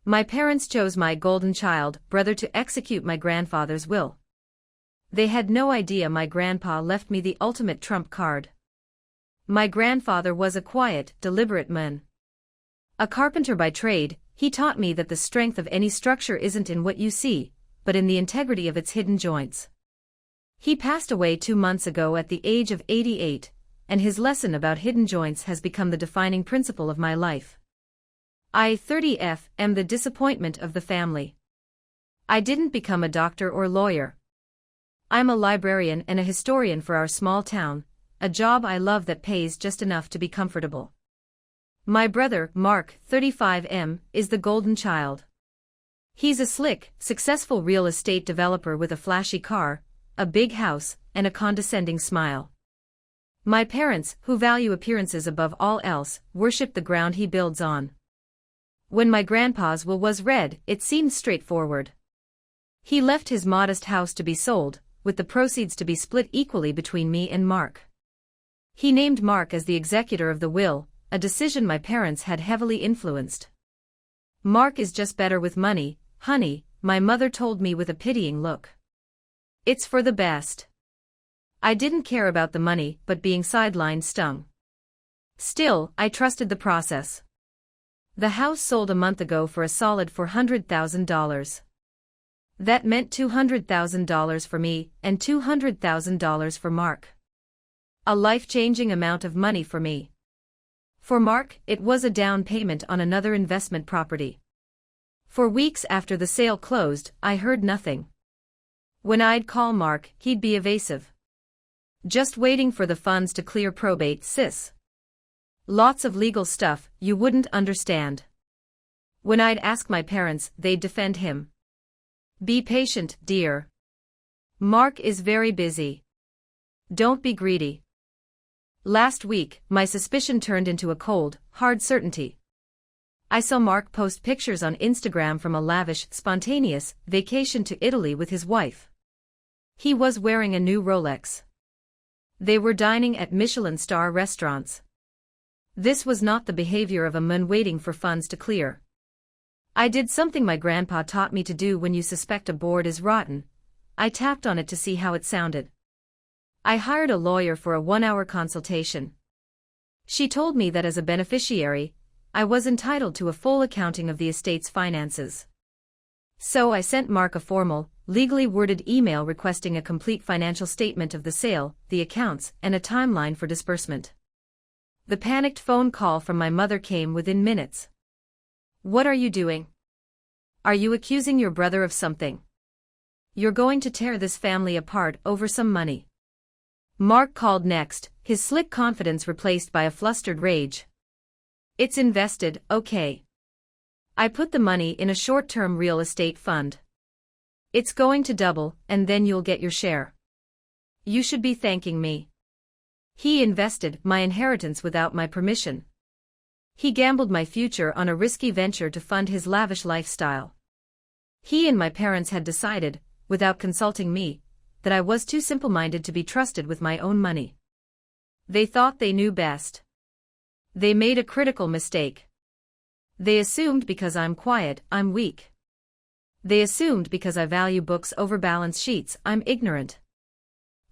My parents chose my golden child brother to execute my grandfather's will. They had no idea my grandpa left me the ultimate trump card. My grandfather was a quiet, deliberate man. A carpenter by trade, he taught me that the strength of any structure isn't in what you see, but in the integrity of its hidden joints. He passed away 2 months ago at the age of 88, and his lesson about hidden joints has become the defining principle of my life. I, 30F, am the disappointment of the family. I didn't become a doctor or lawyer. I'm a librarian and a historian for our small town, a job I love that pays just enough to be comfortable. My brother, Mark, 35M, is the golden child. He's a slick, successful real estate developer with a flashy car, a big house, and a condescending smile. My parents, who value appearances above all else, worship the ground he builds on. When my grandpa's will was read, it seemed straightforward. He left his modest house to be sold, with the proceeds to be split equally between me and Mark. He named Mark as the executor of the will, a decision my parents had heavily influenced. Mark is just better with money, honey, my mother told me with a pitying look. It's for the best. I didn't care about the money, but being sidelined stung. Still, I trusted the process. The house sold a month ago for a solid $400,000. That meant $200,000 for me, and $200,000 for Mark. A life-changing amount of money for me. For Mark, it was a down payment on another investment property. For weeks after the sale closed, I heard nothing. When I'd call Mark, he'd be evasive. Just waiting for the funds to clear probate, sis. Lots of legal stuff you wouldn't understand. When I'd ask my parents, they'd defend him. Be patient, dear. Mark is very busy. Don't be greedy. Last week, my suspicion turned into a cold, hard certainty. I saw Mark post pictures on Instagram from a lavish, spontaneous vacation to Italy with his wife. He was wearing a new Rolex. They were dining at Michelin-star restaurants. This was not the behavior of a man waiting for funds to clear. I did something my grandpa taught me to do when you suspect a board is rotten. I tapped on it to see how it sounded. I hired a lawyer for a 1-hour consultation. She told me that as a beneficiary, I was entitled to a full accounting of the estate's finances. So I sent Mark a formal, legally worded email requesting a complete financial statement of the sale, the accounts, and a timeline for disbursement. The panicked phone call from my mother came within minutes. What are you doing? Are you accusing your brother of something? You're going to tear this family apart over some money. Mark called next, his slick confidence replaced by a flustered rage. It's invested, okay. I put the money in a short-term real estate fund. It's going to double, and then you'll get your share. You should be thanking me. He invested my inheritance without my permission. He gambled my future on a risky venture to fund his lavish lifestyle. He and my parents had decided, without consulting me, that I was too simple-minded to be trusted with my own money. They thought they knew best. They made a critical mistake. They assumed because I'm quiet, I'm weak. They assumed because I value books over balance sheets, I'm ignorant.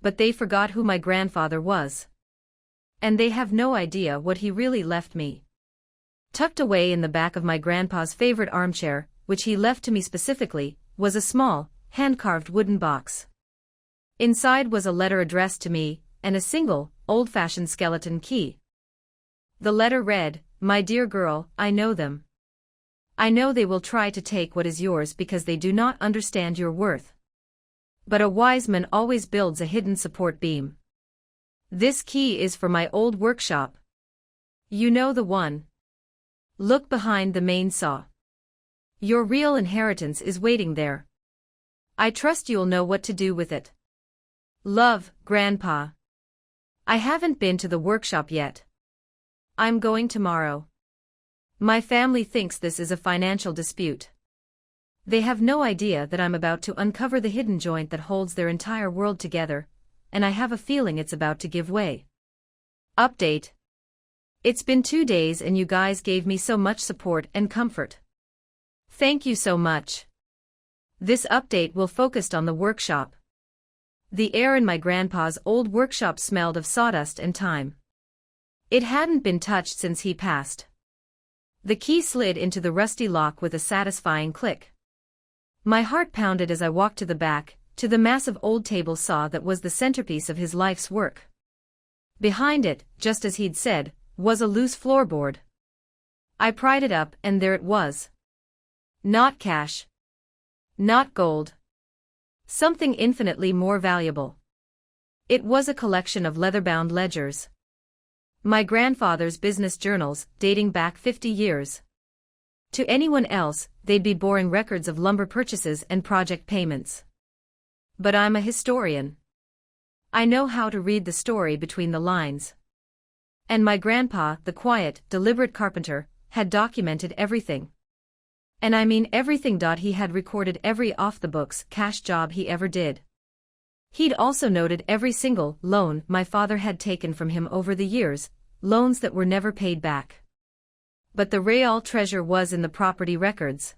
But they forgot who my grandfather was. And they have no idea what he really left me. Tucked away in the back of my grandpa's favorite armchair, which he left to me specifically, was a small, hand-carved wooden box. Inside was a letter addressed to me, and a single, old-fashioned skeleton key. The letter read, "My dear girl, I know them. I know they will try to take what is yours because they do not understand your worth. But a wise man always builds a hidden support beam. This key is for my old workshop. You know the one. Look behind the main saw. Your real inheritance is waiting there. I trust you'll know what to do with it. Love, Grandpa." I haven't been to the workshop yet. I'm going tomorrow. My family thinks this is a financial dispute. They have no idea that I'm about to uncover the hidden joint that holds their entire world together, and I have a feeling it's about to give way. Update. It's been 2 days and you guys gave me so much support and comfort. Thank you so much. This update will focus on the workshop. The air in my grandpa's old workshop smelled of sawdust and time. It hadn't been touched since he passed. The key slid into the rusty lock with a satisfying click. My heart pounded as I walked to the back, to the massive old table saw that was the centerpiece of his life's work. Behind it, just as he'd said, was a loose floorboard. I pried it up and there it was. Not cash. Not gold. Something infinitely more valuable. It was a collection of leather-bound ledgers. My grandfather's business journals, dating back 50 years. To anyone else, they'd be boring records of lumber purchases and project payments. But I'm a historian. I know how to read the story between the lines. And my grandpa, the quiet, deliberate carpenter, had documented everything. And I mean everything. He had recorded every off-the-books cash job he ever did. He'd also noted every single loan my father had taken from him over the years, loans that were never paid back. But the real treasure was in the property records.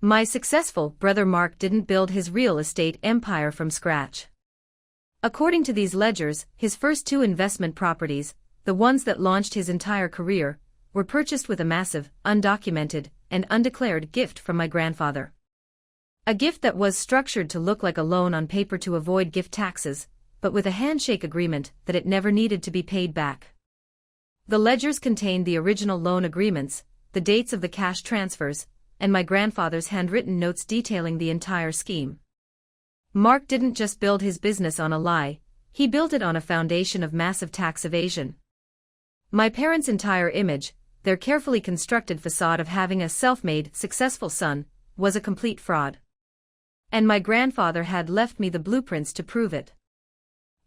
My successful brother Mark didn't build his real estate empire from scratch. According to these ledgers, his first 2 investment properties, the ones that launched his entire career, were purchased with a massive, undocumented, and undeclared gift from my grandfather. A gift that was structured to look like a loan on paper to avoid gift taxes, but with a handshake agreement that it never needed to be paid back. The ledgers contained the original loan agreements, the dates of the cash transfers, and my grandfather's handwritten notes detailing the entire scheme. Mark didn't just build his business on a lie, he built it on a foundation of massive tax evasion. My parents' entire image, their carefully constructed facade of having a self-made, successful son, was a complete fraud. And my grandfather had left me the blueprints to prove it.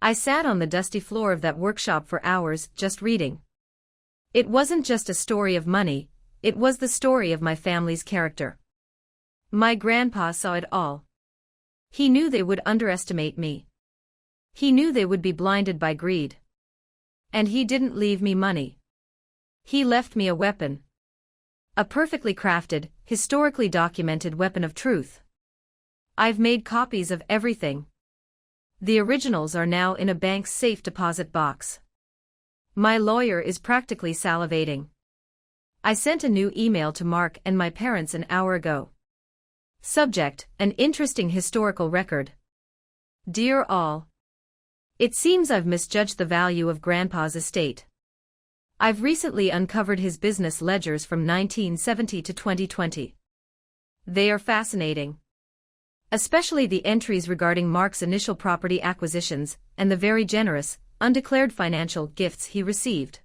I sat on the dusty floor of that workshop for hours, just reading. It wasn't just a story of money, it was the story of my family's character. My grandpa saw it all. He knew they would underestimate me. He knew they would be blinded by greed. And he didn't leave me money. He left me a weapon. A perfectly crafted, historically documented weapon of truth. I've made copies of everything. The originals are now in a bank's safe deposit box. My lawyer is practically salivating. I sent a new email to Mark and my parents an hour ago. Subject: an interesting historical record. Dear all. It seems I've misjudged the value of Grandpa's estate. I've recently uncovered his business ledgers from 1970 to 2020. They are fascinating. Especially the entries regarding Mark's initial property acquisitions and the very generous, undeclared financial gifts he received.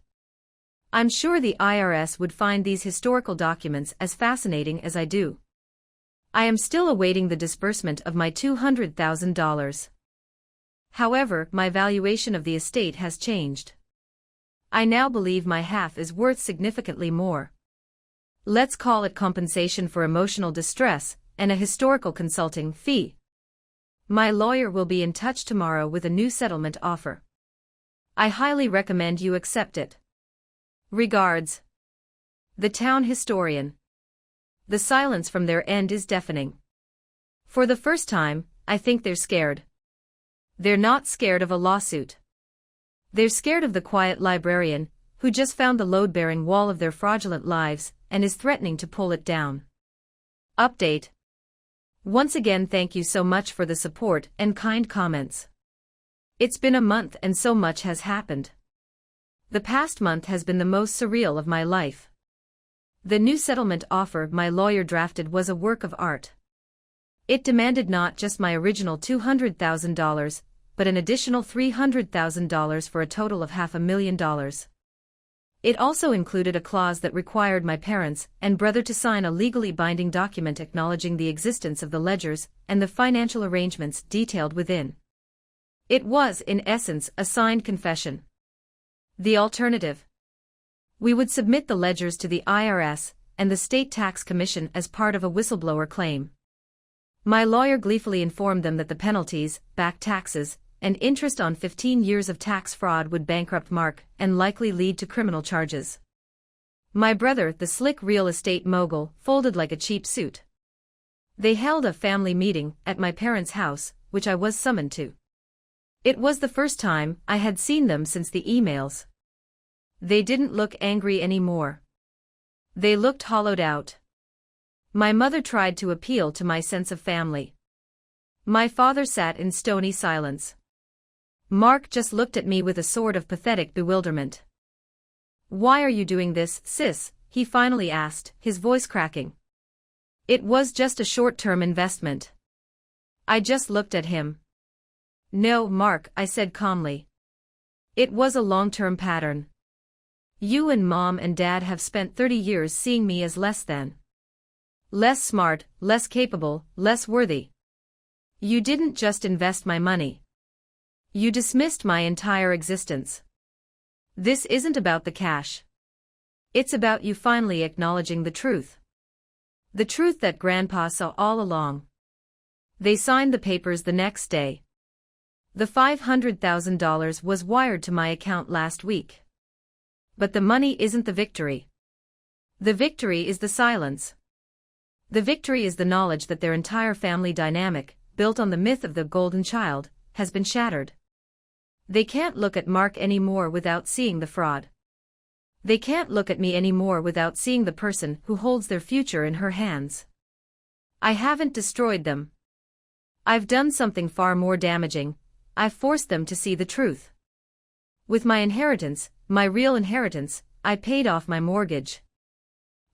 I'm sure the IRS would find these historical documents as fascinating as I do. I am still awaiting the disbursement of my $200,000. However, my valuation of the estate has changed. I now believe my half is worth significantly more. Let's call it compensation for emotional distress and a historical consulting fee. My lawyer will be in touch tomorrow with a new settlement offer. I highly recommend you accept it. Regards. The town historian. The silence from their end is deafening. For the first time, I think they're scared. They're not scared of a lawsuit. They're scared of the quiet librarian, who just found the load-bearing wall of their fraudulent lives and is threatening to pull it down. Update. Once again, thank you so much for the support and kind comments. It's been a month and so much has happened. The past month has been the most surreal of my life. The new settlement offer my lawyer drafted was a work of art. It demanded not just my original $200,000, but an additional $300,000 for a total of $500,000. It also included a clause that required my parents and brother to sign a legally binding document acknowledging the existence of the ledgers and the financial arrangements detailed within. It was, in essence, a signed confession. The alternative. We would submit the ledgers to the IRS and the State Tax Commission as part of a whistleblower claim. My lawyer gleefully informed them that the penalties, back taxes, and interest on 15 years of tax fraud would bankrupt Mark and likely lead to criminal charges. My brother, the slick real estate mogul, folded like a cheap suit. They held a family meeting at my parents' house, which I was summoned to. It was the first time I had seen them since the emails. They didn't look angry anymore. They looked hollowed out. My mother tried to appeal to my sense of family. My father sat in stony silence. Mark just looked at me with a sort of pathetic bewilderment. "Why are you doing this, sis?" he finally asked, his voice cracking. It was just a short-term investment. I just looked at him. "No, Mark," I said calmly. "It was a long-term pattern. You and Mom and Dad have spent 30 years seeing me as less than. Less smart, less capable, less worthy. You didn't just invest my money. You dismissed my entire existence. This isn't about the cash. It's about you finally acknowledging the truth. The truth that Grandpa saw all along." They signed the papers the next day. The $500,000 was wired to my account last week. But the money isn't the victory. The victory is the silence. The victory is the knowledge that their entire family dynamic, built on the myth of the golden child, has been shattered. They can't look at Mark anymore without seeing the fraud. They can't look at me anymore without seeing the person who holds their future in her hands. I haven't destroyed them. I've done something far more damaging. I've forced them to see the truth. With my inheritance, my real inheritance, I paid off my mortgage.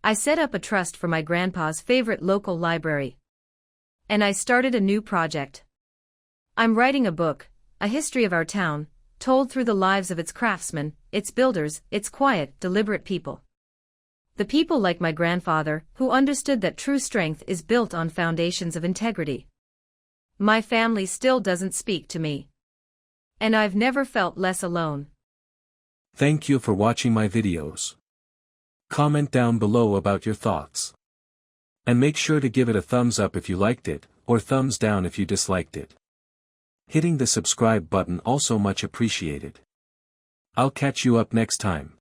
I set up a trust for my grandpa's favorite local library. And I started a new project. I'm writing a book, a history of our town, told through the lives of its craftsmen, its builders, its quiet, deliberate people. The people like my grandfather, who understood that true strength is built on foundations of integrity. My family still doesn't speak to me. And I've never felt less alone. Thank you for watching my videos. Comment down below about your thoughts. And make sure to give it a thumbs up if you liked it, or thumbs down if you disliked it. Hitting the subscribe button also much appreciated. I'll catch you up next time.